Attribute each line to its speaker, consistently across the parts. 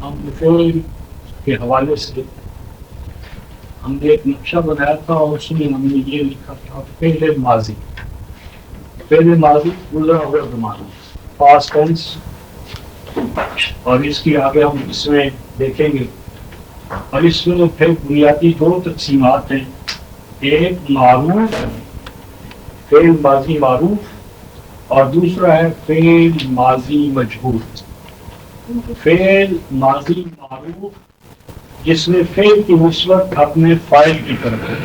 Speaker 1: ہم فعل کے حوالے سے ہم نے ایک نقشہ بنایا تھا اور اس میں ہم نے یہ لکھا تھا فعل ماضی گزرا ہوا زمانہ پاسٹ ٹینس، اور اس کی آگے ہم اس میں دیکھیں گے. اور اس میں پھر بنیادی دو تقسیمات ہیں، ایک معروف فعل ماضی معروف اور دوسرا ہے فعل ماضی مجہول. فعل ماضی معروف جس میں فعل کی نسبت اپنے فاعل کی طرف ہے،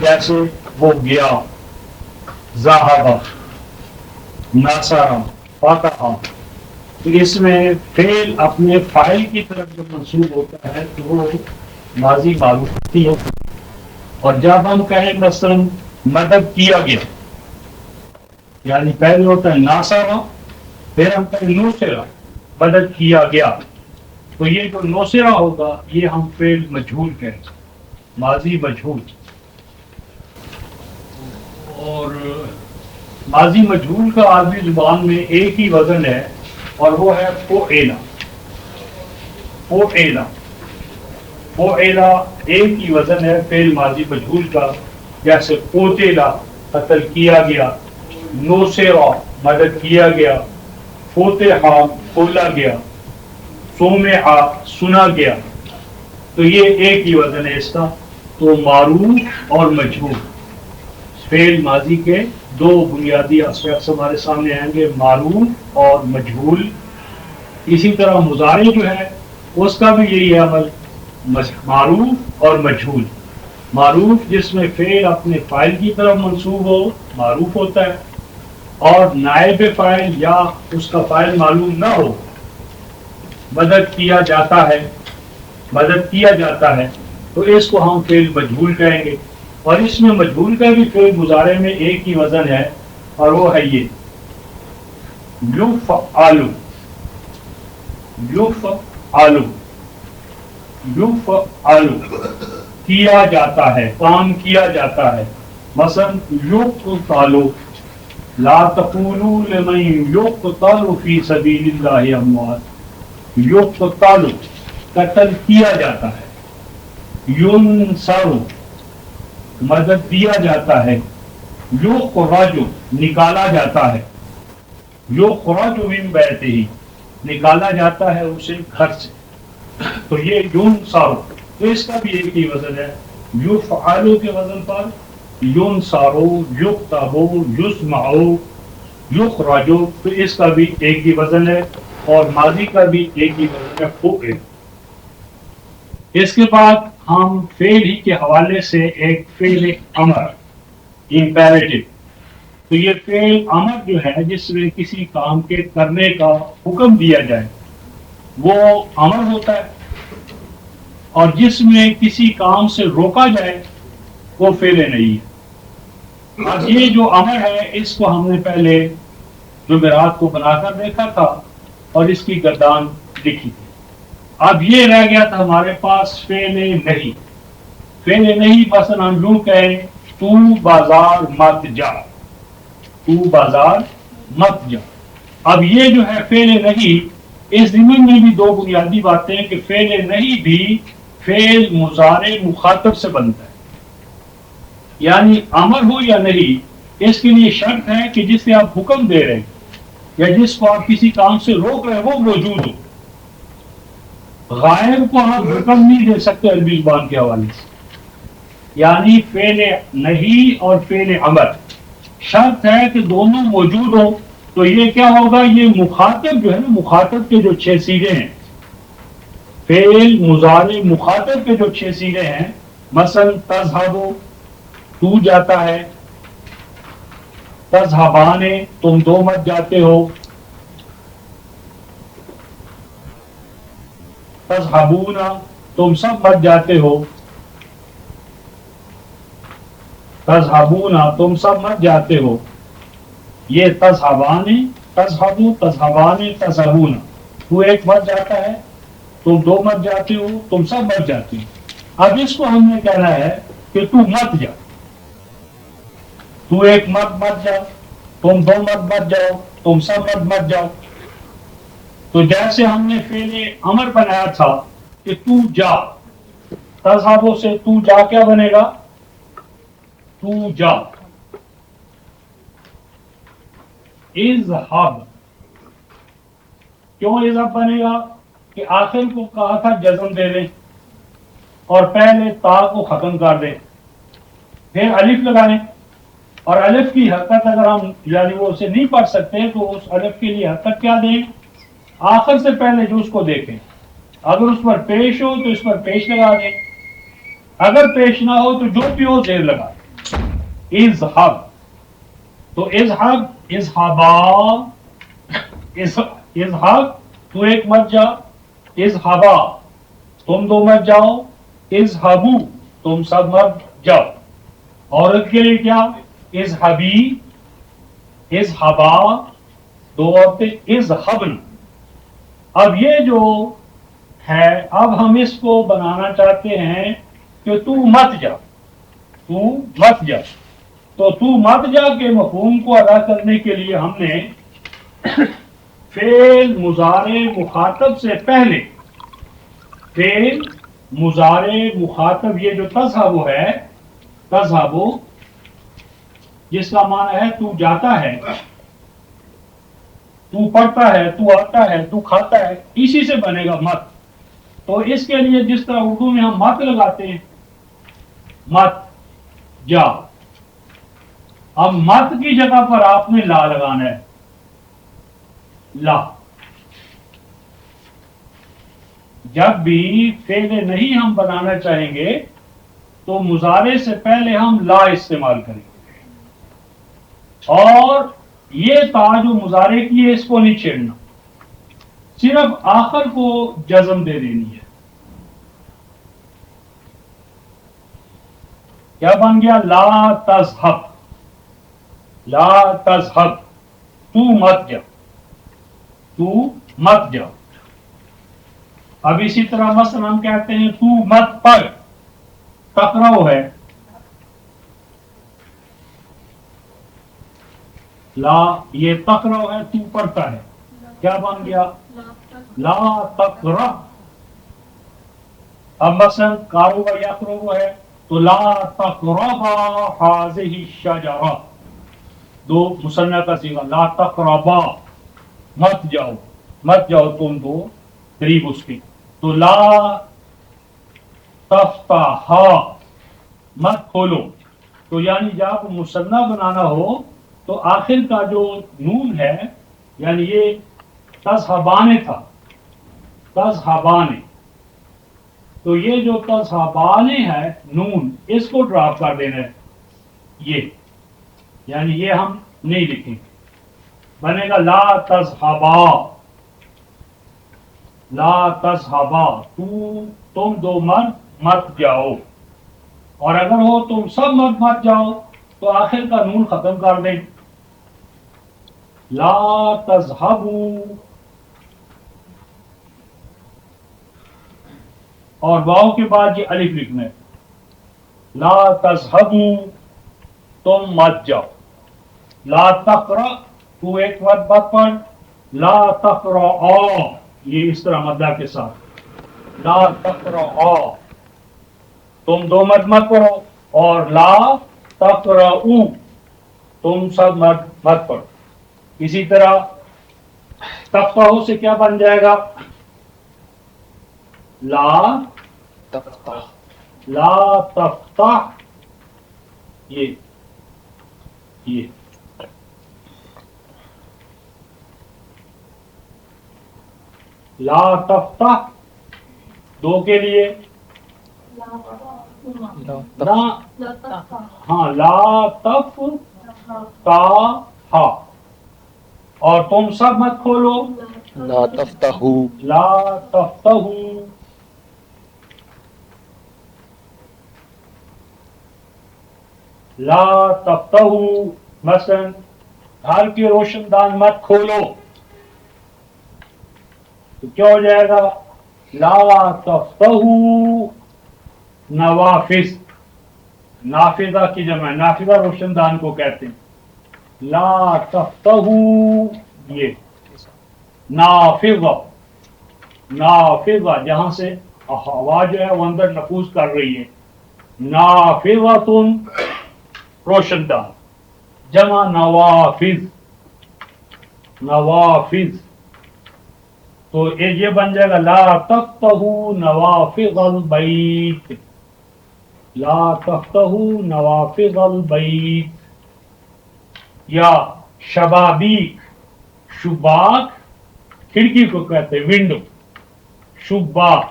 Speaker 1: جیسے وہ گیا، ذہب، نصر، فتح. تو اس میں فعل اپنے فاعل کی طرف جب منسوب ہوتا ہے تو وہ ماضی معروف ہوتی ہے. اور جب ہم کہیں مثلا مدد کیا گیا، یعنی پہلے ہوتا ہے ناصرہ، پھر ہم کہیں نوصرہ، مدد کیا گیا، تو یہ جو نوصرہ ہوگا یہ ہم فعل مجہول کہیں گے، ماضی مجہول. اور ماضی مجہول کا عربی زبان میں ایک ہی وزن ہے اور وہ ہے فعل. فعل ایک ہی وزن ہے فعل ماضی مجہول کا، جیسے قتل قتل کیا گیا، نوصرہ مدد کیا گیا، فتح کھولا گیا، سمع سنا گیا. تو یہ ایک ہی وزن ہے اس کا. تو معروف اور مجہول فعل ماضی کے دو بنیادی اسپیکٹس ہمارے سامنے آئیں گے، معروف اور مجہول. اسی طرح مضارع جو ہے اس کا بھی یہی ہے عمل، معروف اور مجہول. معروف جس میں فعل اپنے فاعل کی طرف منسوب ہو معروف ہوتا ہے، اور نائب فاعل یا اس کا فاعل معلوم نہ ہو، مدد کیا جاتا ہے تو اس کو ہم فعل مجہول کہیں گے. اور اس میں مجہول کا بھی فعل مضارع میں ایک ہی وزن ہے اور وہ ہے یہ یفعل. کیا جاتا ہے، کام کیا جاتا ہے. مثلا یقتل، لا تقولوا لمن یقتل فی سبیل اللہ اموات. یقتل قتل کیا جاتا ہے. ینصر مدد دیا جاتا ہے. یخرج نکالا جاتا ہے. یخرج من بیتہ نکالا جاتا ہے اسے گھر سے. تو یہ ینصر، تو اس کا بھی ایک ہی وزن ہے، یفعل کے وزن پر ینصر، یکتب، یسمع، یخرج. تو اس کا بھی ایک ہی وزن ہے اور ماضی کا بھی ایک ہی وزن ہے فعل. اس کے بعد ہم فعل ہی کے حوالے سے ایک فعل امر امپیریٹو. تو یہ فعل امر جو ہے جس میں کسی کام کے کرنے کا حکم دیا جائے وہ امر ہوتا ہے، اور جس میں کسی کام سے روکا جائے وہ فعل نہیں ہے. اب یہ جو امر ہے اس کو ہم نے پہلے جمعرات کو بنا کر دیکھا تھا اور اس کی گردان لکھی تھی. اب یہ رہ گیا تھا ہمارے پاس فعل نہیں. فعل نہیں مثلا ہم یوں کہیں تو بازار مت جا، تو بازار مت جا. اب یہ جو ہے فعل نہیں، اس ضمن میں بھی دو بنیادی باتیں ہیں کہ فعل نہیں بھی فعل مضارع مخاطب سے بنتا ہے، یعنی امر ہو یا نہیں اس کے لیے شرط ہے کہ جس سے آپ حکم دے رہے ہیں یا جس کو آپ کسی کام سے روک رہے ہیں وہ موجود ہو. غائب کو آپ حکم نہیں دے سکتے عربی زبان کے حوالے سے. یعنی فعل نہیں اور فعل امر شرط ہے کہ دونوں موجود ہوں. تو یہ کیا ہوگا، یہ مخاطب جو ہے نا، مخاطب کے جو 6 صیغے ہیں، فعل مضارع مخاطب کے جو 6 صیغے ہیں، مثلا تذهب تو جاتا ہے، تذهبان تم دو مت جاتے ہو، تذهبون تم سب مت جاتے ہو، تذهبون تم سب مت جاتے ہو. یہ تذهبان، تذهبو، تذهبان، تذهبون، تو ایک مت جاتا ہے، تم دو مت جاتے ہو، تم سب مت جاتے ہو. اب اس کو ہم نے کہنا ہے کہ تو مت جا، تو ایک مت مت جاؤ، تم دو مت مت جاؤ، تم سب مت مت جاؤ. تو جیسے ہم نے فعل امر بنایا تھا کہ تو جا، تذهب سے تو جا کیا بنے گا؟ تو جا. اذهب کیوں اذهب بنے گا؟ کہ آخر کو کہا تھا جزم دے دیں اور پہلے تا کو ختم کر دیں، پھر الف لگائیں، اور الف کی حرکت اگر ہم یعنی وہ اسے نہیں پڑھ سکتے تو اس الف کے لیے حرکت کیا دیں؟ آخر سے پہلے جو اس کو دیکھیں، اگر اس پر پیش ہو تو اس پر پیش لگا دیں، اگر پیش نہ ہو تو جو بھی ہو زیر لگا دیں. اذهب تو اذهب اذهبا، اذهب تو ایک مت جا، اذهبا تم دو مت جاؤ، اذهبوا تم سب مت جاؤ. عورت کے لیے کیا؟ اذهبی، اذهبا دو عورتیں، اذهبن. اب یہ جو ہے اب ہم اس کو بنانا چاہتے ہیں کہ تو مت جا، تو مت جا. تو مت جا کے مفہوم کو ادا کرنے کے لیے ہم نے فعل مضارع مخاطب سے پہلے فعل مضارع مخاطب یہ جو تذهب ہے، تذهب جس کا معنی ہے تو جاتا ہے، تو پڑھتا ہے، تو آتا ہے، تو کھاتا ہے، اسی سے بنے گا مت. تو اس کے لیے جس طرح اردو میں ہم مت لگاتے ہیں، مت جا، اب مت کی جگہ پر آپ نے لا لگانا ہے، لا. جب بھی فعل نہیں ہم بنانا چاہیں گے تو مضارع سے پہلے ہم لا استعمال کریں گے، اور یہ تا جو مضارع کی ہے اس کو نہیں چھیڑنا، صرف آخر کو جزم دے دینی ہے. کیا بن گیا؟ لا تذهب، لا تذهب تو مت جا، تو مت جا. اب اسی طرح مثلا ہم کہتے ہیں تو مت پڑھ، تقرأ ہے، لا یہ تقرأ ہے، تو پڑھتا ہے، کیا بن گیا؟ لا تقرأ. اب مثلا قارو و یقرؤ ہے تو لا تقربا هذه الشجرة، دو مثنیٰ کا صیغہ، لا تقربا مت جاؤ، مت جاؤ تم دو قریب اس کے. تو لا تفتحا مت کھولو. تو یعنی جب مثنیٰ بنانا ہو تو آخر کا جو نون ہے، یعنی یہ تذهبان تھا، تذهبان، تو یہ جو تذهبان ہے نون اس کو ڈراپ کر دینا ہے، یہ یعنی یہ ہم نہیں لکھیں گے، بنے گا لا تذهبا، لا تذهبا تم دو مرد مت جاؤ. اور اگر ہو تم سب مرد مت جاؤ تو آخر کا نون ختم کر دیں، لا تذهبوا. اور واو کے بعد یہ الف لکھنا ہے، لا تذهبوا تم مت جاؤ. لا تقرأ تو ایک وقت بات پڑھ، لا تقرأ یہ اس طرح مدہ کے ساتھ، لا تقرأ تم دو مت مت پڑھو، اور لا تقرأوا تم سب مت پڑھو. اسی طرح تفتح سے کیا بن جائے گا؟ لا
Speaker 2: تفتح،
Speaker 1: لا تفتح، یہ لا تفتح دو کے لیے ہاں لا تفتح، اور تم سب مت کھولو،
Speaker 2: لا تفتحو،
Speaker 1: لا تفتحو. لا تفتحو مثلا گھر کے روشن دان مت کھولو، تو کیا ہو جائے گا؟ لا تفتحو نوافذ، نافذہ کی جمع، نافذہ روشن دان کو کہتے ہیں. لا تفتحو یہ نافذہ، نافذہ جہاں سے ہوا جو ہے وہ اندر نفوذ کر رہی ہے، نافذۃ روشن دان، جمع نوافذ، نوافذ، تو یہ بن جائے گا لا تفتحوا نوافذ البیت، لا تفتحوا نوافذ البیت، یا شبابیک، شباک کھڑکی کو کہتے ہیں ونڈو، شباک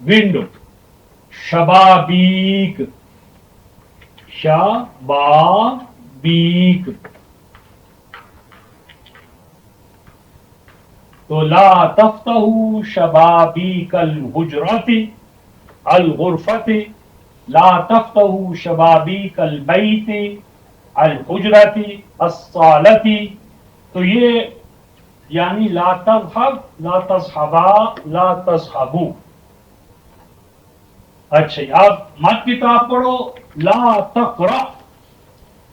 Speaker 1: ونڈو، شبابیک، شبابیک، تو لا تفتحوا شبابیک الحجرات الغرفت، لا تفتحوا شبابیک البیت الحجرات الصالت، تو یہ یعنی لا تذهب، لا تذهبا، لا تذهبوا۔ اچھا اب مت کتاب پڑھو، لا تقرأ،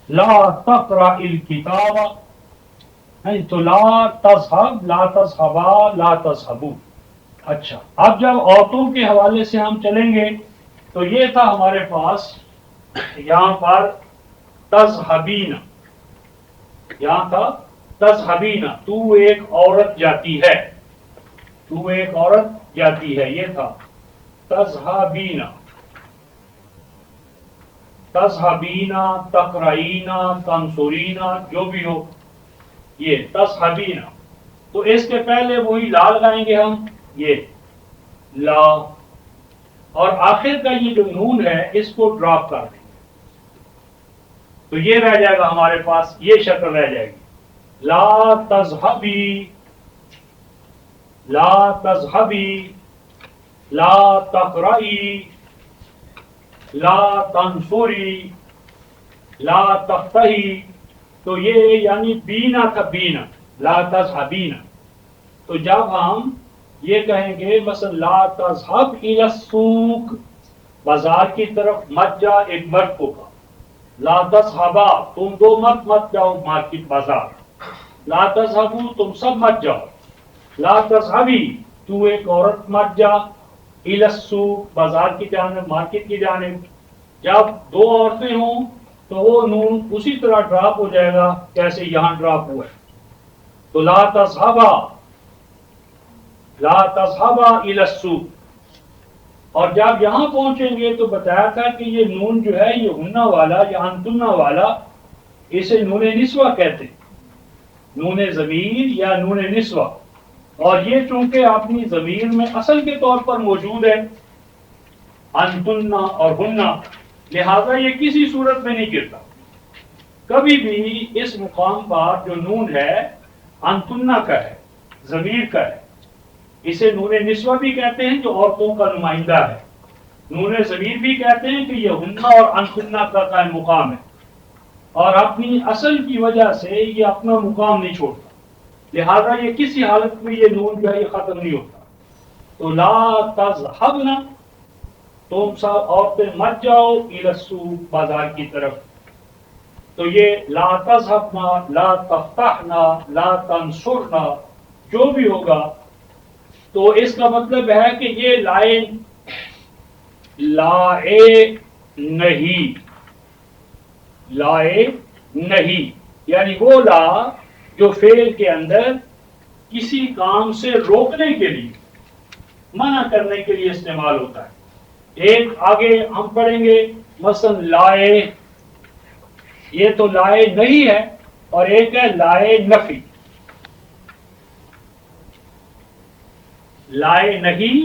Speaker 1: لا تقرأ الکتاب، تو لا تذهب، لا تذهبا، لا تذهبوا۔ اچھا اب جب عورتوں کے حوالے سے ہم چلیں گے تو یہ تھا ہمارے پاس یہاں پر تذهبین، یہاں تھا تذهبین، تو ایک عورت جاتی ہے، تو ایک عورت جاتی ہے، یہ تھا تذهبین، تذهبین، تقرئین، تنصرین، جو بھی ہو یہ تذهبین، تو اس کے پہلے وہی لا لگائیں گے ہم، یہ لا، اور آخر کا یہ جو نون ہے اس کو ڈراپ کر دیں گے، تو یہ رہ جائے گا ہمارے پاس، یہ شکل رہ جائے گی، لا تذهبی، لا تذهبی، لا تقرئی، لا تنصری، لا تفتحی، تو یہ یعنی بینا کا بینا، لا تذهبین، تو جب ہم یہ کہیں گے مثلا لا تذهب الى السوق، بازار کی طرف مت جا، ایک مرد کو کہا، لا تذهبا، تم دو مت جاؤ مارکیٹ بازار، لا تذهبوا، تم سب مت جاؤ، لا تذهبی، تو ایک عورت مت جا، الى السوق، بازار کی جانب، مارکیٹ کی جانب، جب دو عورتیں ہوں تو وہ نون اسی طرح ڈراپ ہو جائے گا جیسے یہاں ڈراپ ہوا ہے، تو لا تذهبا، لا تذهبا الى السوق، اور جب یہاں پہنچیں گے تو بتایا تھا کہ یہ نون جو ہے یہ ہنہ والا یا انتنہ والا، اسے نون نسوہ کہتے ہیں، نون ضمیر یا نون نسوہ، اور یہ چونکہ اپنی ضمیر میں اصل کے طور پر موجود ہے انتنہ اور ہنہ، لہذا یہ کسی صورت میں نہیں گرتا، کبھی بھی اس مقام پر جو نون ہے انتنہ کا ہے، ضمیر کا ہے، اسے نون نسوہ بھی کہتے ہیں جو عورتوں کا نمائندہ ہے، نون ضمیر بھی کہتے ہیں کہ یہ ہنہ اور انتنہ کا قائم مقام ہے، اور اپنی اصل کی وجہ سے یہ اپنا مقام نہیں چھوڑتا، لہذا یہ کسی حالت میں یہ نون جو ہے یہ ختم نہیں ہوتا، تو لا تذهبن، تم سب عورتیں مت جاؤ الی السوق، بازار کی طرف، تو یہ لا تذهبنا، لا تفتحنا، لا تنصرنا جو بھی ہوگا، تو اس کا مطلب ہے کہ یہ لائے نہیں، لائے نہیں، یعنی وہ لا جو فعل کے اندر کسی کام سے روکنے کے لیے، منع کرنے کے لیے استعمال ہوتا ہے، ایک آگے ہم پڑھیں گے مثلا لائے، یہ تو لائے نہیں ہے، اور ایک ہے لائے نفی، لائے نہیں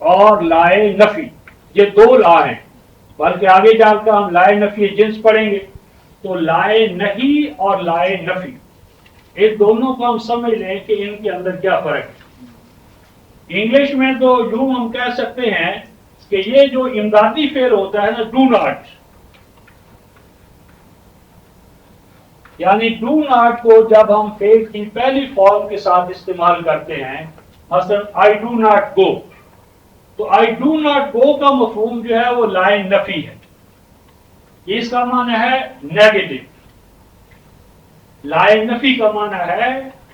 Speaker 1: اور لائے نفی، یہ دو لا ہیں، بلکہ آگے جا کر ہم لائے نفی جنس پڑھیں گے، تو لائے نہیں اور لائے نفی، اس دونوں کو ہم سمجھ لیں کہ ان کے اندر کیا فرق ہے۔ انگلش میں تو یوں ہم کہہ سکتے ہیں کہ یہ جو امدادی فعل ہوتا ہے نا، ڈو ناٹ، یعنی ڈو ناٹ کو جب ہم فعل کی پہلی فارم کے ساتھ استعمال کرتے ہیں، مثلا آئی ڈو ناٹ گو، تو آئی ڈو ناٹ گو کا مفہوم جو ہے وہ لائے نفی ہے، اس کا معنی ہے نیگیٹو، لائے نفی کا معنی ہے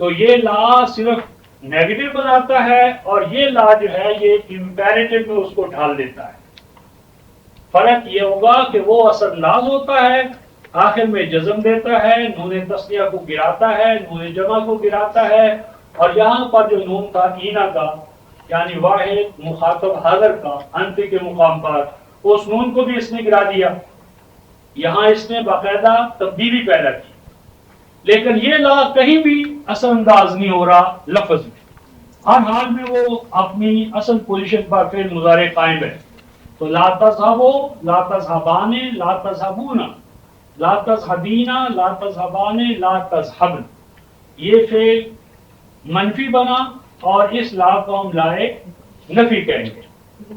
Speaker 1: تو یہ لا صرف نیگیٹو بناتا ہے اور یہ لا جو ہے یہ امپیریٹو میں اس کو ڈھال دیتا ہے. فرق یہ ہوگا کہ وہ اصل لاز ہوتا ہے، آخر میں جزم دیتا ہے، نون تسنیہ کو گراتا ہے، نون جمع کو گراتا ہے، اور یہاں پر جو نون تھا اینا کا یعنی واحد مخاطب حاضر کا انت کے مقام پر اس نون کو بھی اس نے گرا دیا. یہاں اس نے باقاعدہ تبدیلی پیدا کی، لیکن یہ لا کہیں بھی اثر انداز نہیں ہو رہا لفظ میں، ہر حال میں وہ اپنی اصل پوزیشن پر فعل مضارع قائم ہے. تو لا تذهبوا، لا تذهبان، لا تذهبون، لا تذهبین، لا تذهبان، لا تذهبن، یہ فعل منفی بنا اور اس لا کو ہم لائے نفی کہیں گے،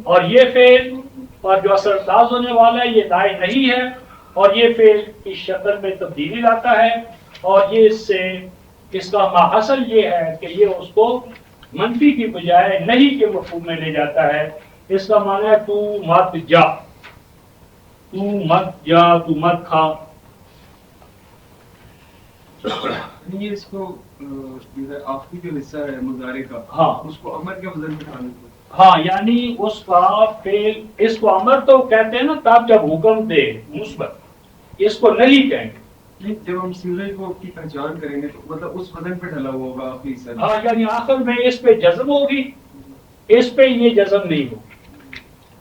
Speaker 1: اور یہ فعل پر جو اثر انداز ہونے والا ہے یہ لائے نہیں ہے، اور یہ فعل کی شکل میں تبدیلی لاتا ہے، اور یہ اس کا ماحصل یہ ہے کہ یہ اس کو منفی کی بجائے نہیں کے مفہوم میں لے جاتا ہے. اس کا معنی ہے تو مت جا، تو مت جا، تو مت کھا.
Speaker 3: یہ اس کو آخری جو حصہ ہے مضارع کا،
Speaker 1: ہاں
Speaker 3: اس کو امر کے وزن پہ ڈالنا پڑتا
Speaker 1: ہاں، یعنی اس کا فعل، اس کو امر تو کہتے ہیں نا تب جب حکم دے مثبت، اس کو نہیں کہیں گے.
Speaker 3: ہے. جب ہم سیرج کو کی پہچان کریں گے تو مطلب اس وزن پہ ڈلا ہوا ہوگا آخری حصہ.
Speaker 1: ہاں، یعنی آخر میں اس پہ جزم ہوگی، اس پہ یہ جزم نہیں ہوگی،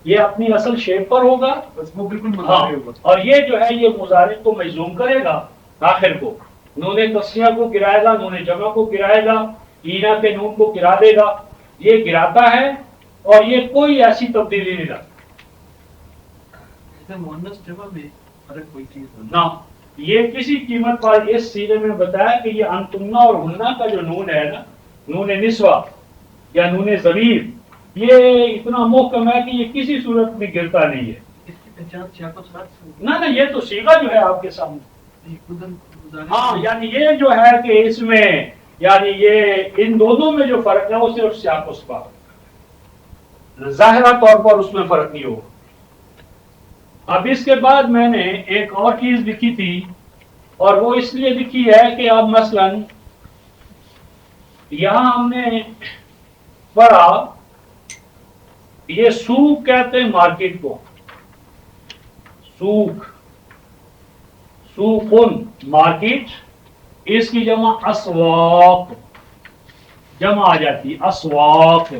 Speaker 1: یہ اپنی اصل شیپ پر ہوگا.
Speaker 3: بس وہ بالکل
Speaker 1: ہاں،
Speaker 3: مضارع ہوگا.
Speaker 1: اور یہ جو ہے یہ مضارع کو مجزوم کرے گا آخر کو، نون تسنیہ کو گرائے گا، نون جمع کو گرائے گا، اینا کے نون کو گرا دے گا. یہ گراتا ہے اور یہ کوئی ایسی تبدیلی نہیں لاتا.
Speaker 3: مؤنث جمع میں فرق کوئی چیز
Speaker 1: نہ، یہ کسی قیمت پر اس سیرے میں بتایا کہ یہ انتمنا اور ہننا کا جو نون ہے نا، نون نسوہ یا نون ضمیر، یہ اتنا محکم ہے کہ یہ کسی صورت میں گرتا نہیں ہے.
Speaker 3: اس کی پہچان سیاق و سباق سے
Speaker 1: نہ یہ تو صیغہ جو ہے آپ کے سامنے.
Speaker 3: ہوگی.
Speaker 1: ہاں، یعنی یہ جو ہے کہ اس میں یعنی یہ ان دونوں میں جو فرق ہے وہ صرف سیاق و سباق، ظاہرہ طور پر اس میں فرق نہیں ہوگا. اب اس کے بعد میں نے ایک اور چیز لکھی تھی، اور وہ اس لیے لکھی ہے کہ اب مثلا یہاں ہم نے پڑھا یہ سوق کہتے ہیں مارکیٹ کو، سوق، سوقن مارکیٹ، اس کی جمع اسواق، جمع آ جاتی اسواق.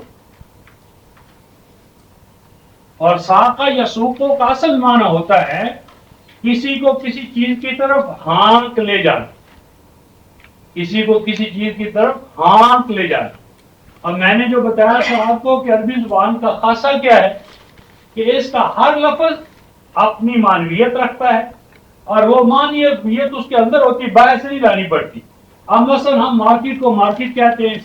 Speaker 1: اور ساقہ یا سوقوں کا اصل معنی ہوتا ہے کسی کو کسی چیز کی طرف ہانک لے جانا، کسی کو کسی چیز کی طرف ہانک لے جانا. اور میں نے جو بتایا تھا آپ کو کہ عربی زبان کا خاصہ کیا ہے کہ اس کا ہر لفظ اپنی معنویت رکھتا ہے، اور وہ معنویت اس کے اندر ہوتی، باہر سے نہیں لانی پڑتی. اب مثلا ہم مارکیٹ کو مارکیٹ کہتے ہیں،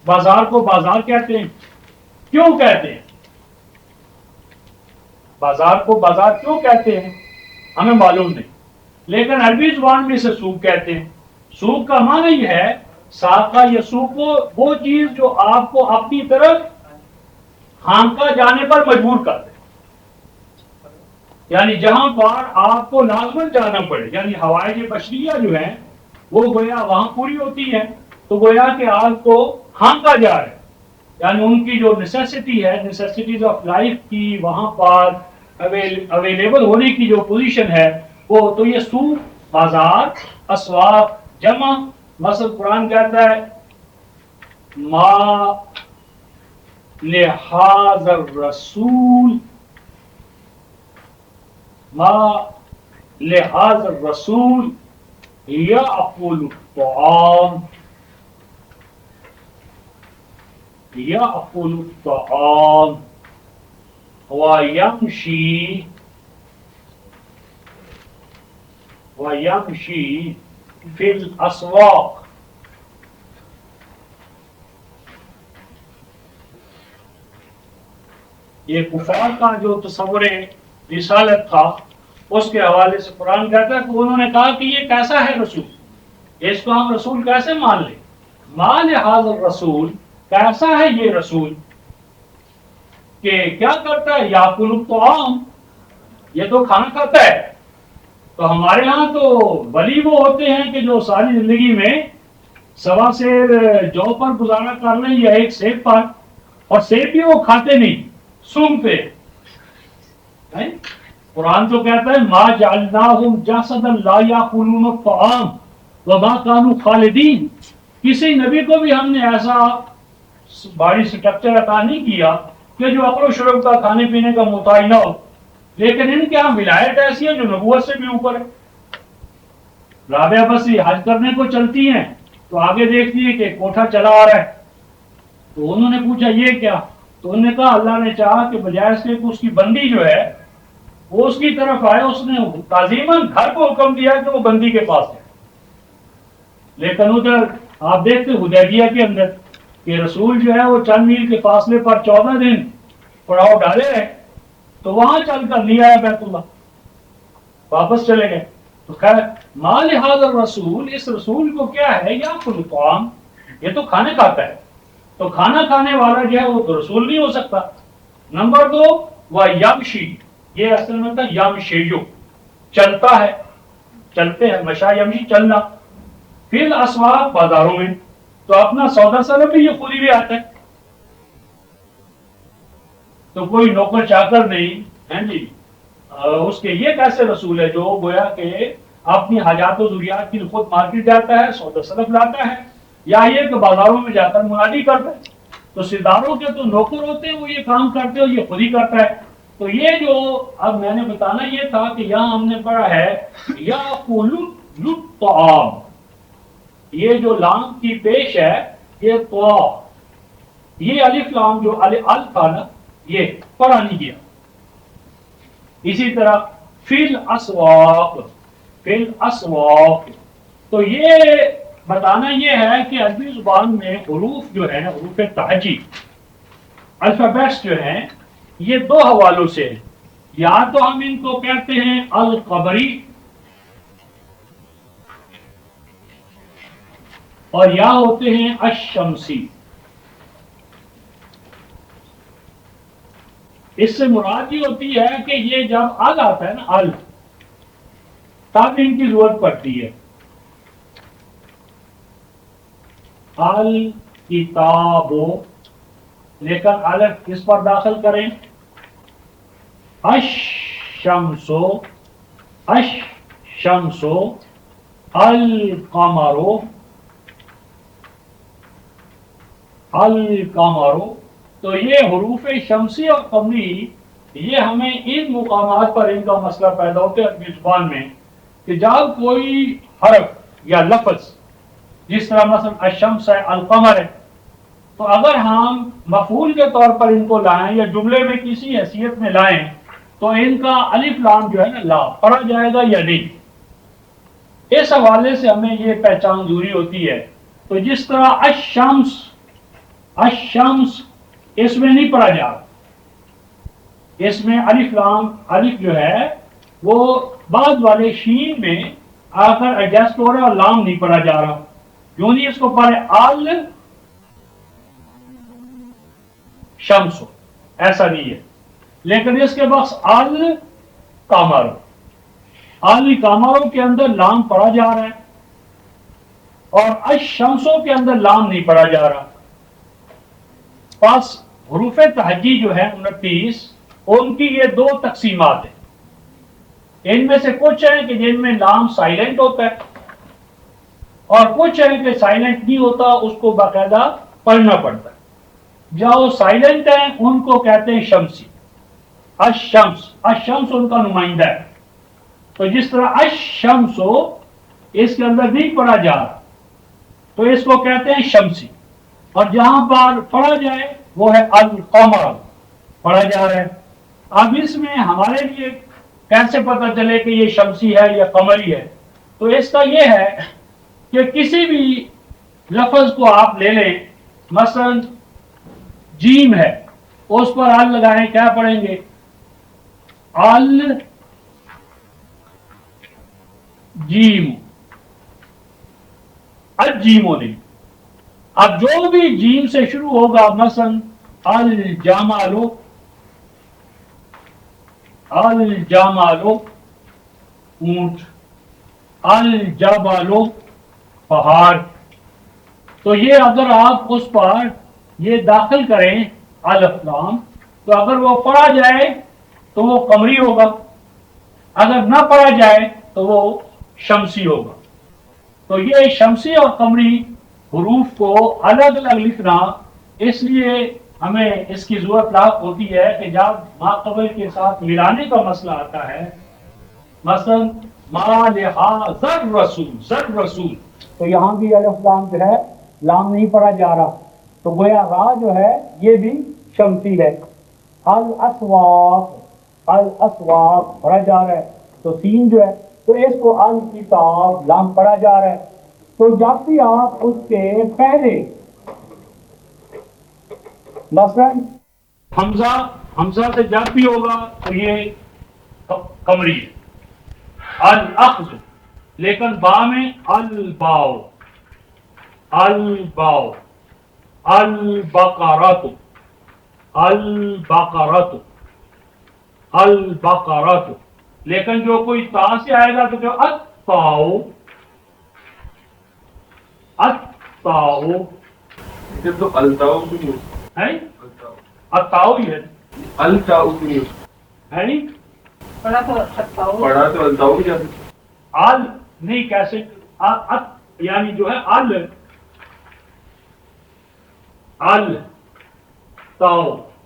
Speaker 1: بازار کو بازار کہتے ہیں. کیوں کہتے ہیں بازار کو بازار کیوں کہتے ہیں ہمیں معلوم نہیں، لیکن عربی زبان میں اسے سوق کہتے ہیں. سوق کا معنی یہ ہے ساقہ یا سوق وہ چیز جو آپ کو اپنی طرف ہانکا جانے پر مجبور کر دے، یعنی جہاں پر آپ کو لازمن جانا پڑے، یعنی ہوائیں بشریہ جو ہیں وہ گویا وہاں پوری ہوتی ہیں، تو گویا کہ آپ کو ہانکا جا رہا ہے، یعنی ان کی جو نیسیسٹی ہے، نیسیسٹیز آف لائف کی وہاں پر اویلیبل ہونے کی جو پوزیشن ہے وہ، تو یہ سوق بازار، اسواق جمع. مثلا قرآن کہتا ہے ما لحاظ الرسول، ما لحاظ الرسول یأکل الطعام، یأکل الطعام ویمشی فی الاسواق. یہ کفار کا جو تصور رسالت تھا اس کے حوالے سے قرآن کہتا ہے کہ انہوں نے کہا کہ یہ کیسا ہے رسول، اس کو ہم رسول کیسے مان لیں. ما لحاظ الرسول، کیسا ہے یہ رسول کہ کیا کرتا ہے، یاکل الطعام، یہ تو کھانا کھاتا ہے. تو ہمارے ہاں تو ولی وہ ہوتے ہیں کہ جو ساری زندگی میں سوا سیر جو پر گزارا کر لیں یا ایک سیب پر، اور سیب بھی وہ کھاتے نہیں، سونگتے ہیں۔ قرآن تو کہتا ہے ما جعلناہم جسدا لا یاکلون الطعام وما کانوا خالدین، کسی نبی کو بھی ہم نے ایسا باڈی سٹرکچر عطا نہیں کیا کہ جو عقل و شرب کا کھانے پینے کا محتاج نہ ہو، لیکن ان کے ہاں ولایت ایسی ہے جو نبوت سے بھی اوپر ہے۔ رابعہ بصری حج کرنے کو چلتی ہیں تو آگے دیکھتی ہے کہ کوٹھا چلا آ رہا ہے، تو انہوں نے پوچھا یہ کیا؟ تو انہوں نے کہا اللہ نے چاہا کہ بجائے اس کے کہ اس کی بندی جو ہے وہ اس کی طرف آئے، اس نے تعظیماً گھر کو حکم دیا کہ وہ بندی کے پاس ہے۔ لیکن ادھر آپ دیکھتے حدیبیہ کے اندر کہ رسول جو ہے وہ چند میل کے فاصلے پر 14 دن پڑاؤ ڈالے رہے، تو وہاں چل کر لیا ہے بیت اللہ، واپس چلے گئے۔ تو خیر ما لہذا الرسول، اس رسول کو کیا ہے، یا طعام، یہ تو کھانے کھاتا ہے، تو کھانا کھانے والا جو ہے وہ تو رسول نہیں ہو سکتا۔ نمبر 2 وہ یمشی، یہ اصل میں تھا یمشیو، چلتا ہے، چلتے ہیں، مشا یمشی چلنا، پھر الاسواق بازاروں میں، تو اپنا سودا سلب بھی یہ خود ہی بھی آتا ہے، تو کوئی نوکر چاکر نہیں ہے جی۔ اس کے یہ کیسے رسول ہے جو گویا کہ اپنی حاجات و ضروریات کی خود مارکیٹ جاتا ہے، سودا سلب لاتا ہے، یا یہ کہ بازاروں میں جا کر منادی کرتا ہے؟ تو سرداروں کے تو نوکر ہوتے ہیں، وہ یہ کام کرتے ہو، یہ خود ہی کرتا ہے۔ تو یہ جو اب میں نے بتانا یہ تھا کہ یہاں ہم نے پڑھا ہے یاکل الطعام، یہ جو لام کی پیش ہے یہ طا، یہ الف لام جو الف تھا نا یہ پڑھا نہیں گیا۔ اسی طرح فی الاسواق، فی الاسواق، تو یہ بتانا یہ ہے کہ عربی زبان میں حروف جو ہے حروف تہجی، الفابیٹس جو ہیں یہ 2 حوالوں سے ہیں، یا تو ہم ان کو کہتے ہیں القبری اور یا ہوتے ہیں الشمسی۔ اس سے مراد یہ ہوتی ہے کہ یہ جب ال آتا ہے نا ال، تب ان کی ضرورت پڑتی ہے۔ الکتابو، لیکن الف کس پر داخل کریں؟ الشمسو، الشمسو، القمرو، القمرو، تو یہ حروف شمسی اور قمری یہ ہمیں ان مقامات پر ان کا مسئلہ پیدا ہوتا ہے عربی زبان میں کہ جب کوئی حرف یا لفظ، جس طرح مثلا الشمس ہے، القمر ہے، تو اگر ہم مفعول کے طور پر ان کو لائیں یا جملے میں کسی حیثیت میں لائیں تو ان کا الف لام جو ہے نا لا پڑھا جائے گا یا نہیں، اس حوالے سے ہمیں یہ پہچان ضروری ہوتی ہے۔ تو جس طرح الشمس، الشمس اس میں نہیں پڑھا جا رہا، اس میں الف لام، الف جو ہے وہ بعد والے شین میں آ کر ایڈجسٹ ہو رہا ہے اور لام نہیں پڑھا جا رہا، یوں نہیں اس کو پڑھے ال شمس، ایسا نہیں ہے، لیکن اس کے بخش ال قمر، ال قمروں کے اندر لام پڑھا جا رہا ہے اور الشمسوں کے اندر لام نہیں پڑھا جا رہا۔ پس حروف تہجی جو ہے 29 ان کی یہ 2 تقسیمات ہیں، ان میں سے کچھ ہیں کہ جن میں لام سائلنٹ ہوتا ہے اور کچھ ہیں کہ سائلنٹ نہیں ہوتا، اس کو باقاعدہ پڑھنا پڑتا ہے۔ جو سائلنٹ ہیں ان کو کہتے ہیں شمسی، الشمس، الشمس ان کا نمائندہ ہے۔ تو جس طرح الشمس اس کے اندر نہیں پڑھا جا رہا تو اس کو کہتے ہیں شمسی، اور جہاں پر پڑھا جائے وہ ہے القمر، پڑھا جا رہا ہے۔ اب اس میں ہمارے لیے کیسے پتہ چلے کہ یہ شمسی ہے یا قمری ہے؟ تو اس کا یہ ہے کہ کسی بھی لفظ کو آپ لے لیں، مثلا جیم ہے، اس پر ال لگائیں، کیا پڑھیں گے؟ ال جیم، الجیمو نہیں۔ اب جو بھی جیم سے شروع ہوگا، مثلا الجمالو، الجمالو، اونٹ، الجبل پہاڑ. تو یہ اگر آپ اس پر یہ داخل کریں الف لام، تو اگر وہ پڑھا جائے تو وہ قمری ہوگا، اگر نہ پڑھا جائے تو وہ شمسی ہوگا. تو یہ شمسی اور قمری حروف کو الگ الگ لکھنا، اس لیے ہمیں اس کی ضرورت لاحق ہوتی ہے کہ جب ماقبل کے ساتھ ملانے کا مسئلہ آتا ہے، مثلا ما لہٰذا رسول زر رسول، تو یہاں بھی الف لام جو ہے لام نہیں پڑھا جا رہا، تو گویا را جو ہے یہ بھی شمسی ہے. الاسواق الاسواق پڑھا جا رہا ہے، تو سین جو ہے تو اس کو الکتاب لام پڑھا جا رہا ہے. تو جب بھی آپ اس کے پہلے مثلا حمزہ سے جب بھی ہوگا تو یہ قمری ہے. الاخذ، لیکن با میں الباؤ الباؤ، البقرۃ البقرۃ البقرۃ، لیکن جو کوئی تا سے آئے گا تو جو الطاؤ الطاؤ
Speaker 3: جب تو التاؤ بھی نہیں
Speaker 1: ہے، الطاؤ ہی ہے
Speaker 3: التاؤ بھی نہیں
Speaker 1: ہے نہیں،
Speaker 3: پڑھا تو التاؤ بھی جاتے.
Speaker 1: ال نہیں کیسے یعنی جو ہے ال تاؤ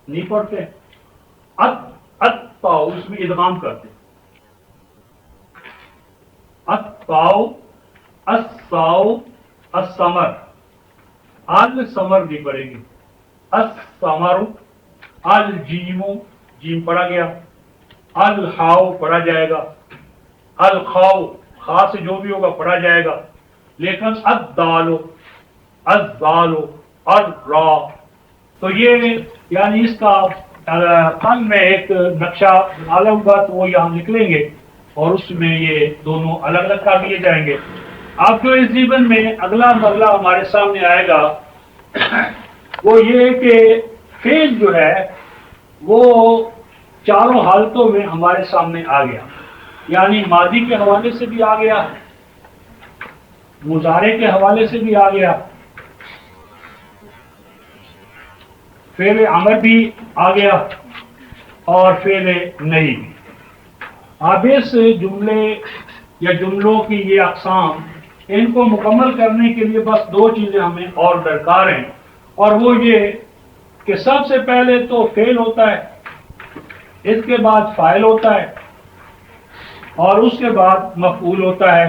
Speaker 1: نہیں پڑھتے، تاؤ اس میں ادغام کرتے، التاؤ الساؤ السمر، السمر نہیں پڑھیں گے، السمر، الجیم جیم پڑھا گیا، الحاؤ پڑھا جائے گا، الخاؤ خا سے جو بھی ہوگا پڑھا جائے گا، لیکن الدالو الزالو الرا. تو یہ یعنی اس کا کل میں ایک نقشہ بنا لوں گا تو وہ یہاں نکلیں گے اور اس میں یہ دونوں الگ الگ کر دیے جائیں گے. اب جو اس جیون میں اگلا مرحلہ ہمارے سامنے آئے گا وہ یہ کہ فعل جو ہے وہ چاروں حالتوں میں ہمارے سامنے آ گیا، یعنی ماضی کے حوالے سے بھی آ گیا، مضارع کے حوالے سے بھی آ گیا، فعل امر بھی آ گیا اور فعل نہیں بھی. اب اس جملے یا جملوں کی یہ اقسام، ان کو مکمل کرنے کے لیے بس دو چیزیں ہمیں اور درکار ہیں، اور وہ یہ کہ سب سے پہلے تو فعل ہوتا ہے، اس کے بعد فاعل ہوتا ہے اور اس کے بعد مفعول ہوتا ہے.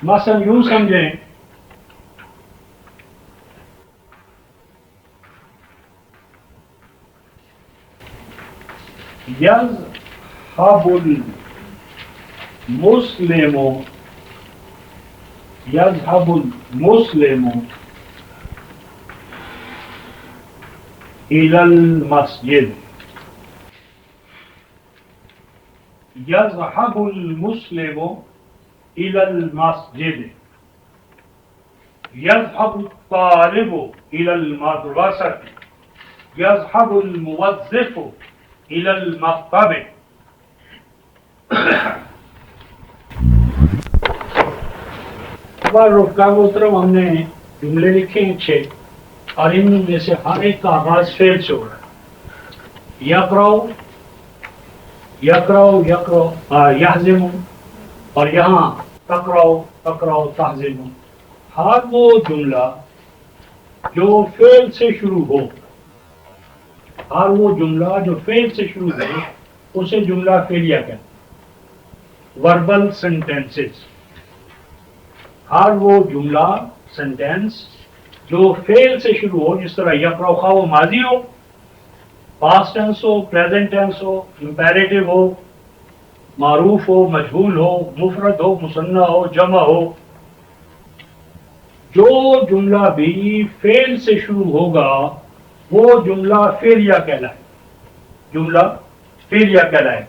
Speaker 1: مثلا یوں سمجھیں یذهب المسلم یذهب المسلم إلى المسجد، يذهب المسلم إلى المسجد، يذهب الطالب إلى المدرسة، يذهب الموظف إلى المكتب. رکا محترم ہم نے جملے لکھے ہیں 6 اور ان میں سے ہر ایک کا آغاز فعل سے ہو رہا ہے. یقرؤ یقرؤ یقرؤ یحزم، اور یہاں تقرؤ تقرؤ تحزم. ہر وہ جملہ جو فعل سے شروع ہو، ہر وہ جملہ جو فعل سے شروع ہو اسے جملہ فعلیہ کہتے ہیں، وربل سینٹینسز. ہر وہ جملہ سینٹینس جو فعل سے شروع ہو، جس طرح یقرؤ، خواہ وہ ماضی ہو، پاسٹ ٹینس ہو، پریزنٹ ٹینس ہو، امپیریٹو ہو، معروف ہو، مجہول ہو، مفرد ہو، مثنیٰ ہو، جمع ہو، جو جملہ بھی فعل سے شروع ہوگا وہ جملہ فعلیہ کہلائے، جملہ فعلیہ کہلائے.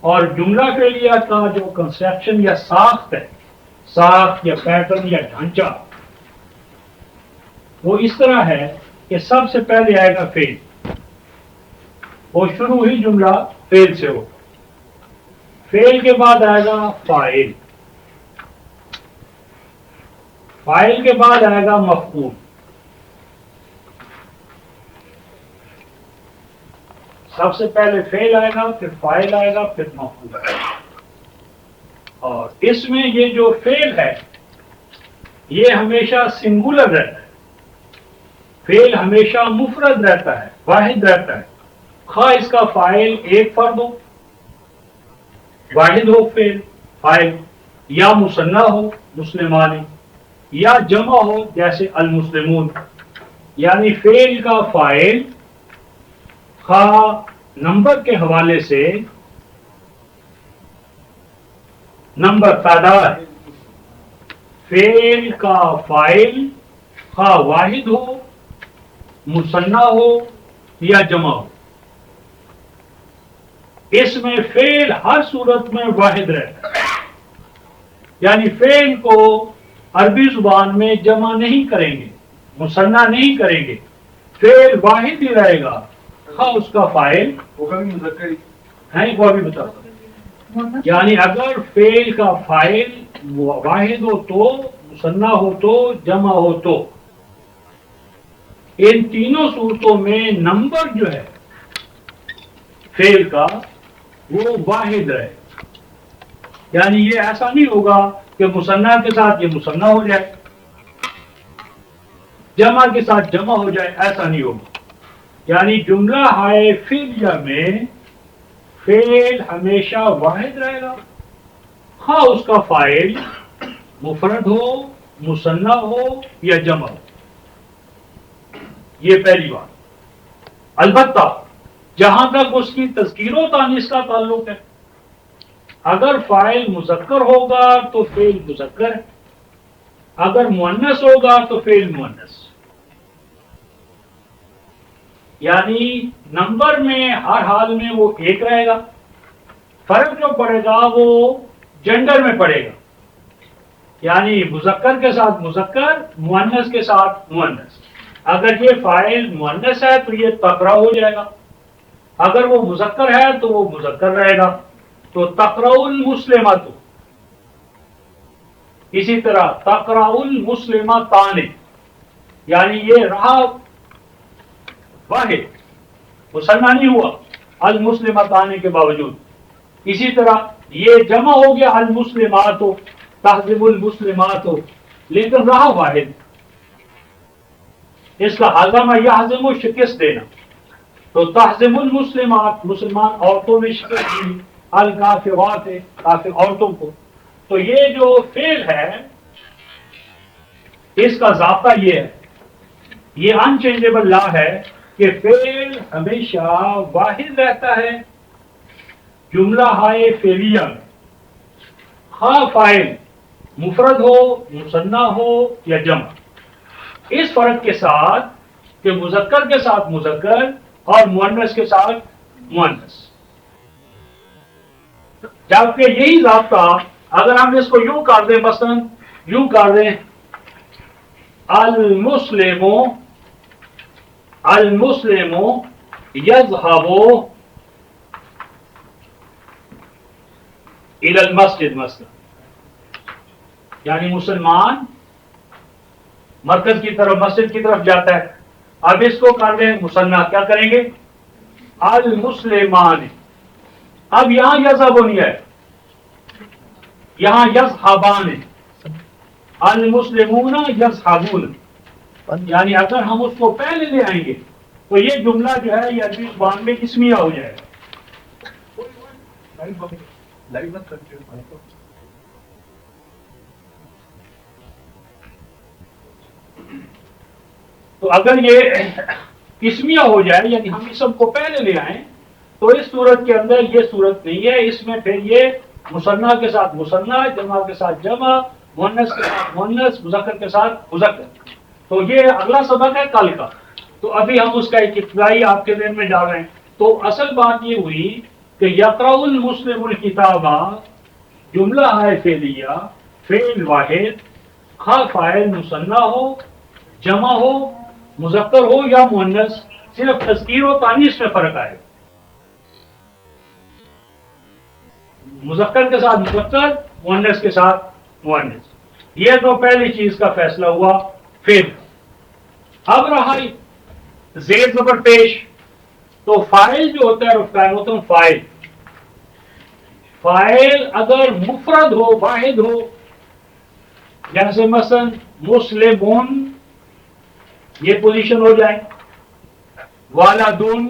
Speaker 1: اور جملہ فعلیہ کا جو کنسیپشن یا ساخت ہے، ساخت یا پیٹرن یا ڈھانچہ، وہ اس طرح ہے کہ سب سے پہلے آئے گا فعل، وہ شروع ہی جملہ فعل سے ہو، فعل کے بعد آئے گا فاعل، فاعل کے بعد آئے گا مفعول، سب سے پہلے فعل آئے گا، پھر فاعل آئے گا، پھر مفعول آئے گا۔ اور اس میں یہ جو فعل ہے یہ ہمیشہ سنگولر رہتا ہے، فعل ہمیشہ مفرد رہتا ہے، واحد رہتا ہے، خواہ اس کا فاعل ایک فرد ہو، واحد ہو فاعل، یا مثنیٰ ہو مسلمان، یا جمع ہو جیسے المسلمون، یعنی فعل کا فاعل خواہ نمبر کے حوالے سے نمبر تعداد، فعل کا فاعل خواہ واحد ہو، مثنیٰ ہو یا جمع ہو، اس میں فعل ہر صورت میں واحد رہتا ہے، یعنی فعل کو عربی زبان میں جمع نہیں کریں گے، مثنیٰ نہیں کریں گے، فعل واحد ہی رہے گا، خواہ اس کا فاعل
Speaker 3: وہ کبھی مذکر ہی
Speaker 1: ہے، وہ ابھی بتا دوں۔ یعنی اگر فعل کا فاعل واحد ہو تو، مثنیٰ ہو تو، جمع ہو تو، ان تینوں صورتوں میں نمبر جو ہے فعل کا وہ واحد رہے، یعنی یہ ایسا نہیں ہوگا کہ مثنیٰ کے ساتھ یہ مثنیٰ ہو جائے، جمع کے ساتھ جمع ہو جائے، ایسا نہیں ہوگا۔ یعنی جملہ ہائے فعلیہ میں فعل ہمیشہ واحد رہے گا، خواہ اس کا فاعل مفرد ہو، مثنیٰ ہو یا جمع ہو، یہ پہلی بات۔ البتہ جہاں تک اس کی تذکیر و تانیث کا تعلق ہے، اگر فاعل مذکر ہوگا تو فعل مذکر ہے، اگر مؤنث ہوگا تو فعل مؤنث، یعنی نمبر میں ہر حال میں وہ ایک رہے گا، فرق جو پڑے گا وہ جنڈر میں پڑے گا، یعنی مذکر کے ساتھ مذکر، مؤنث کے ساتھ مؤنث۔ اگر یہ فاعل مؤنث ہے تو یہ تقرأ ہو جائے گا، اگر وہ مذکر ہے تو وہ مذکر رہے گا، تو تقرأ المسلمۃ، اسی طرح تقرأ المسلمتان، یعنی یہ رہا واحد، مثنیٰ نہیں ہوا المسلمتان کے باوجود۔ اسی طرح یہ جمع ہو گیا المسلمات، تہذب المسلمات، لیکن رہا واحد، اس کا ہضم یہضم و شکست دینا، تو تہذب المسلمات، مسلمان عورتوں میں شکست دی، الکافرات، کافر عورتوں کو۔ تو یہ جو فعل ہے اس کا ضابطہ یہ ہے، یہ انچینجیبل لا ہے کہ فعل ہمیشہ واحد رہتا ہے جملہ ہائے فعلیہ میں، خواہ فاعل مفرد ہو، مثنیٰ ہو یا جمع، اس فرق کے ساتھ کہ مذکر کے ساتھ مذکر اور مؤنث کے ساتھ مؤنث۔ جبکہ یہی ضابطہ اگر ہم اس کو یوں کر دیں، مثلا یوں کر دیں المسلم یذهب الى المسجد مثلا، یعنی مسلمان مرکز کی طرف، مسجد کی طرف جاتا ہے۔ اب اس کو کر دیں مثنیٰ، کیا کریں گے؟ المسلمان، اب یہاں یذهب نہیں ہے، یہاں یذهبان ہے، المسلمون یذهبون، یعنی اگر ہم اس کو پہلے لے آئیں گے تو یہ جملہ جو ہے یہ عربی زبان میں اسمیہ ہو جائے گا۔ تو اگر یہ اسمیہ ہو جائے، یعنی ہم اسم کو پہلے لے آئیں، تو اس صورت کے اندر یہ صورت نہیں ہے، اس میں پھر یہ مثنیٰ کے ساتھ مثنیٰ، جمع کے ساتھ جمع، مؤنث کے ساتھ مؤنث، مذکر کے ساتھ مذکر۔ تو یہ اگلا سبق ہے کل کا، تو ابھی ہم اس کا ایک ابتدائی آپ کے ذہن میں ڈال رہے ہیں۔ تو اصل بات یہ ہوئی کہ یقرأ المسلم الکتاب جملہ ہے فعلیہ، فعل واحد، خواہ فاعل مثنیٰ ہو، جمع ہو، مذکر ہو یا مؤنث، صرف تذکیر و تانیث میں فرق آئے گا۔ مذکر کے ساتھ مذکر، مؤنث کے ساتھ مؤنث. یہ تو پہلی چیز کا فیصلہ ہوا. پھر اب رہا زیر زبر پیش. تو فاعل جو ہوتا ہے رفقان محترم، فاعل فاعل اگر مفرد ہو، واحد ہو، جیسے مثلا مسلمون، یہ پوزیشن ہو جائے. والدون،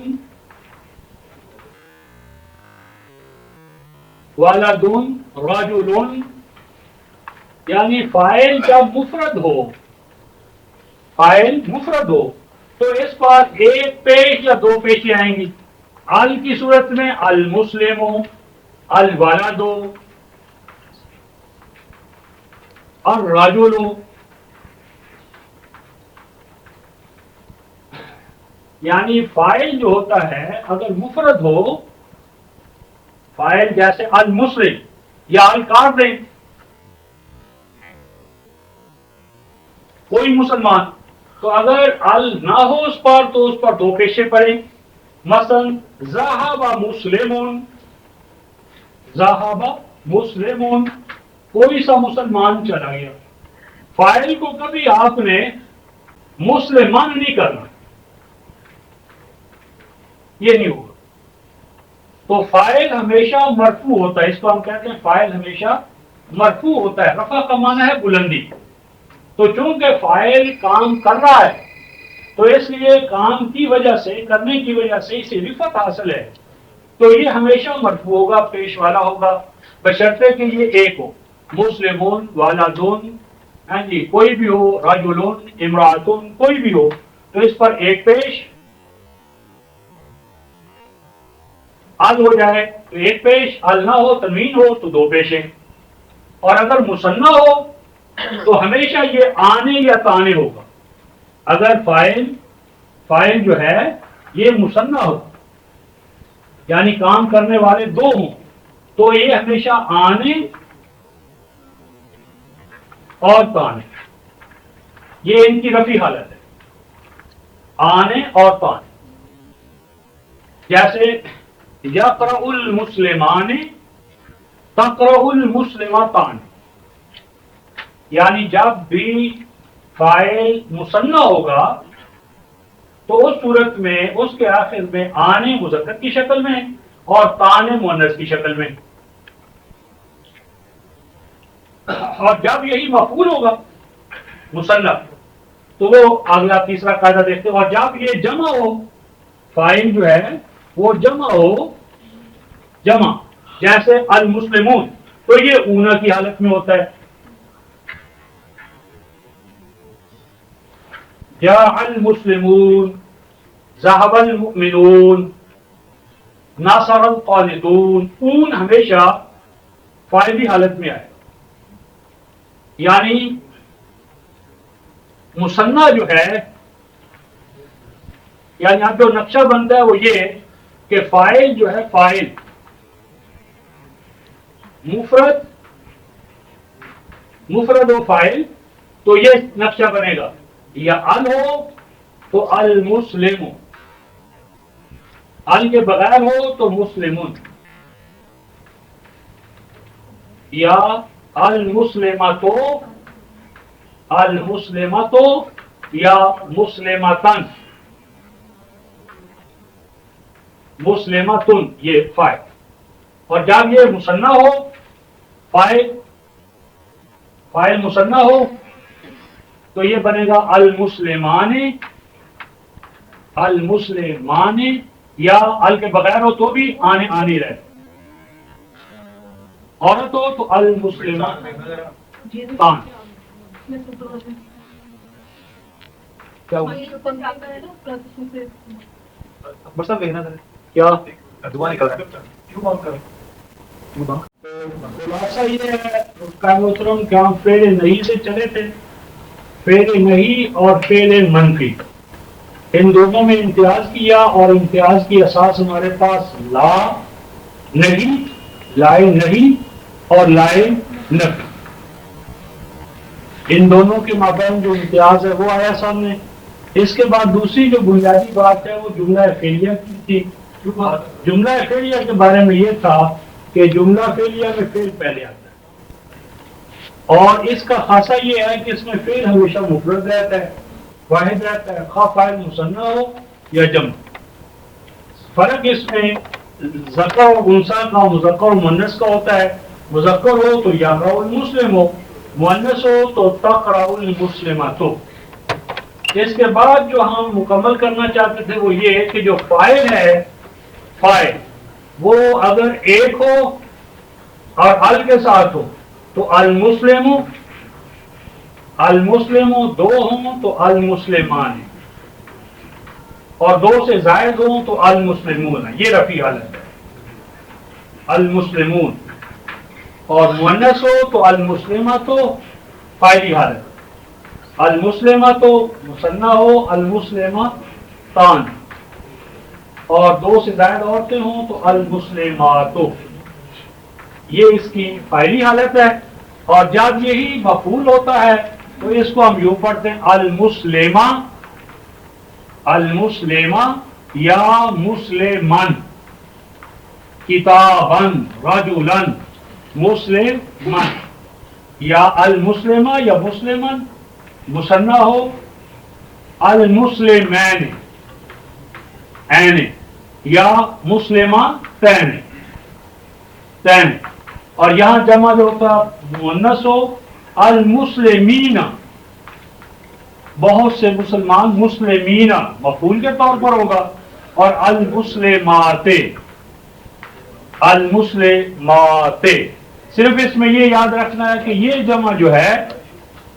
Speaker 1: والدون، رجلون، یعنی فاعل جب مفرد ہو، فاعل مفرد ہو تو اس پر ایک پیش یا دو پیشیں آئیں گی. ال کی صورت میں المسلم، الولد، الرجل. یعنی فاعل جو ہوتا ہے اگر مفرد ہو، فاعل جیسے المسلم یا الکار دیں، کوئی مسلمان، تو اگر ال نہ ہو اس پر تو اس پر دو پیشے پڑیں. مثلا ذهب مسلمون، ذهب مسلمون، کوئی سا مسلمان چلا گیا. فاعل کو کبھی آپ نے مسلمان نہیں کرنا، یہ نہیں ہوگا. تو فاعل ہمیشہ مرفوع ہوتا ہے، اس کو ہم کہتے ہیں فاعل ہمیشہ مرفوع ہوتا ہے. رفع کا معنی ہے بلندی. تو چونکہ فاعل کام کر رہا ہے تو اس لیے کام کی وجہ سے، کرنے کی وجہ سے اسے رفعت حاصل ہے، تو یہ ہمیشہ مرفوع ہوگا، پیش والا ہوگا، بشرطے کہ یہ ایک ہو. مسلمون، والدون، ہاں جی، کوئی بھی ہو، رجلون، امراتون، کوئی بھی ہو تو اس پر ایک پیش. ال ہو جائے تو ایک پیش، ال نہ ہو، تنوین ہو تو دو پیشیں. اور اگر مثنیٰ ہو تو ہمیشہ یہ آنے یا تانے ہوگا. اگر فاعل جو ہے یہ مثنیٰ ہو، یعنی کام کرنے والے دو ہوں، تو یہ ہمیشہ آنے اور تانے، یہ ان کی رفعی حالت ہے، آنے اور تانے. جیسے یقرأ المسلمان، تقرأ المسلمتان، یعنی جب بھی فاعل مثنیٰ ہوگا تو اس صورت میں اس کے آخر میں آنے مذکر کی شکل میں اور تانے مؤنث کی شکل میں. اور جب یہی مفعول ہوگا مثنیٰ تو وہ اگلا تیسرا قاعدہ دیکھتے ہیں. اور جب یہ جمع ہو، فاعل جو ہے وہ جمع ہو، جمع جیسے المسلمون، تو یہ اونا کی حالت میں ہوتا ہے. جاء المسلمون، ذهب المؤمنون، ناصر القانتون. اون ہمیشہ فاعلی حالت میں آئے. یعنی مثنیٰ جو ہے، یعنی یہاں جو نقشہ بنتا ہے وہ یہ کہ فاعل جو ہے، فاعل مفرد و فاعل، تو یہ نقشہ بنے گا. یا ال ہو تو المسلم، ال کے بغیر ہو تو مسلمون، یا المسلمتو، المسلمتو یا مسلمتن، مسلمتن، یہ فاعل. اور جب یہ مثنیٰ ہو، فاعل مثنیٰ ہو تو یہ بنے گا المسلمان، المسلمان، یا ال کے بغیر ہو تو بھی آنے آنی رہے. عورت ہو تو المسلمان تان. کیا خلاصہ یہ ہے محترم کہ ہم فعل نہیں سے چلے تھے. فعل نہیں اور فعل منفی، ان دونوں میں امتیاز کیا، اور امتیاز کی اساس ہمارے پاس لا نہیں، لائے نہیں اور لائے نفی. ان دونوں کے مابین جو امتیاز ہے وہ آیا سامنے. اس کے بعد دوسری جو بنیادی بات ہے وہ جملہ فعلیہ کی تھی. جملہ فعلیہ کے بارے میں یہ تھا کہ جملہ فعلیہ میں فعل پہلے آتا ہے، اور اس کا خاصہ یہ ہے کہ اس میں فعل ہمیشہ مفرد رہتا ہے، واحد رہتا ہے، خواہ فاعل مثنیٰ ہو یا جمع۔ فرق اس میں ذکر و انثیٰ کا، مذکر و مؤنث کا ہوتا ہے۔ مذکر ہو تو یقرأ المسلم ہو، مؤنث ہو تو تقرأ المسلمۃ۔ اس کے بعد جو ہم مکمل کرنا چاہتے تھے وہ یہ کہ جو فاعل ہے، فاعل وہ اگر ایک ہو اور ال کے ساتھ ہو تو المسلم، المسلم دو ہوں تو المسلمان، اور دو سے زائد ہوں تو المسلمون، یہ رفیع حالت ہے، المسلمون۔ اور مؤنث ہو تو المسلمۃ فاعلی حالت، المسلمۃ مثنیٰ ہو المسلمتان، اور دو سے زائد عورتیں ہوں تو المسلمات، یہ اس کی فاعلی حالت ہے۔ اور جب یہی مفعول ہوتا ہے تو اس کو ہم یوں پڑھتے ہیں المسلمہ، المسلمہ یا مسلمن، کتابن، رجلن، مسلمن، یا المسلمہ یا مسلمن مثنیٰ ہو المسلمین این، یا مسلمتین تین، اور یہاں جمع جو ہوتا مؤنث ہو المسلمین، بہت سے مسلمان، مسلمین مفعول کے طور پر ہوگا، اور المسلمات، المسلمات۔ صرف اس میں یہ یاد رکھنا ہے کہ یہ جمع جو ہے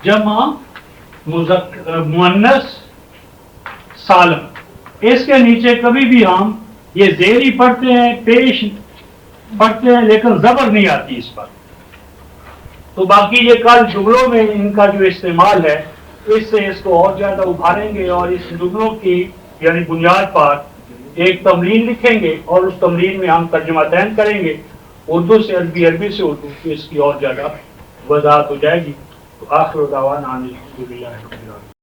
Speaker 1: جمع مؤنث سالم، اس کے نیچے کبھی بھی ہم یہ زیری پڑھتے ہیں، پیش پڑھتے ہیں، لیکن زبر نہیں آتی اس پر۔ تو باقی یہ کل جملوں میں ان کا جو استعمال ہے اس سے اس کو اور زیادہ ابھاریں گے، اور اس جملوں کی یعنی بنیاد پر ایک تمرین لکھیں گے، اور اس تمرین میں ہم ترجمتین کریں گے، اردو سے عربی، عربی سے اردو، اس کی اور زیادہ وضاحت ہو جائے گی۔ تو آخر دعوانا ان الحمد للہ رب العالمین۔